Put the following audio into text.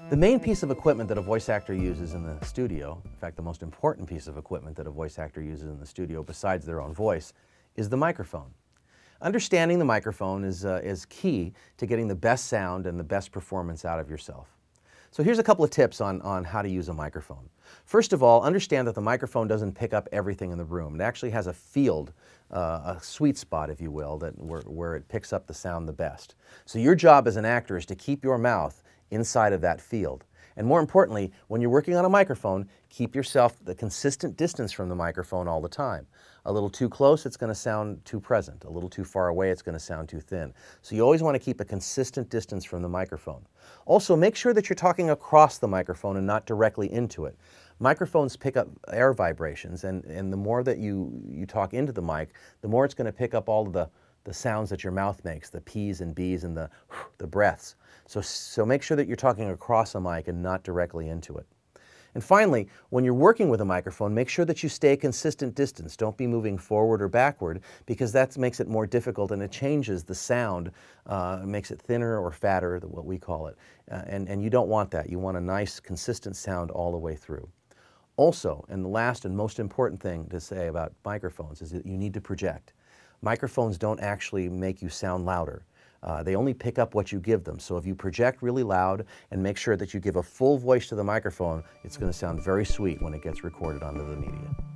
The main piece of equipment that a voice actor uses in the studio, in fact the most important piece of equipment that a voice actor uses in the studio besides their own voice, is the microphone. Understanding the microphone is key to getting the best sound and the best performance out of yourself. So here's a couple of tips on how to use a microphone. First of all, understand that the microphone doesn't pick up everything in the room. It actually has a field, a sweet spot, if you will, where it picks up the sound the best. So your job as an actor is to keep your mouth inside of that field. And more importantly, when you're working on a microphone, keep yourself the consistent distance from the microphone all the time. A little too close, it's going to sound too present. A little too far away, it's going to sound too thin. So you always want to keep a consistent distance from the microphone. Also, make sure that you're talking across the microphone and not directly into it. Microphones pick up air vibrations, and the more that you talk into the mic, the more it's going to pick up all of the sounds that your mouth makes, the P's and B's and the breaths. So make sure that you're talking across a mic and not directly into it. And finally, when you're working with a microphone, make sure that you stay a consistent distance. Don't be moving forward or backward, because that makes it more difficult and it changes the sound, makes it thinner or fatter, what we call it. And you don't want that. You want a nice, consistent sound all the way through. Also, and the last and most important thing to say about microphones is that you need to project. Microphones don't actually make you sound louder. They only pick up what you give them. So if you project really loud and make sure that you give a full voice to the microphone, it's going to sound very sweet when it gets recorded onto the media.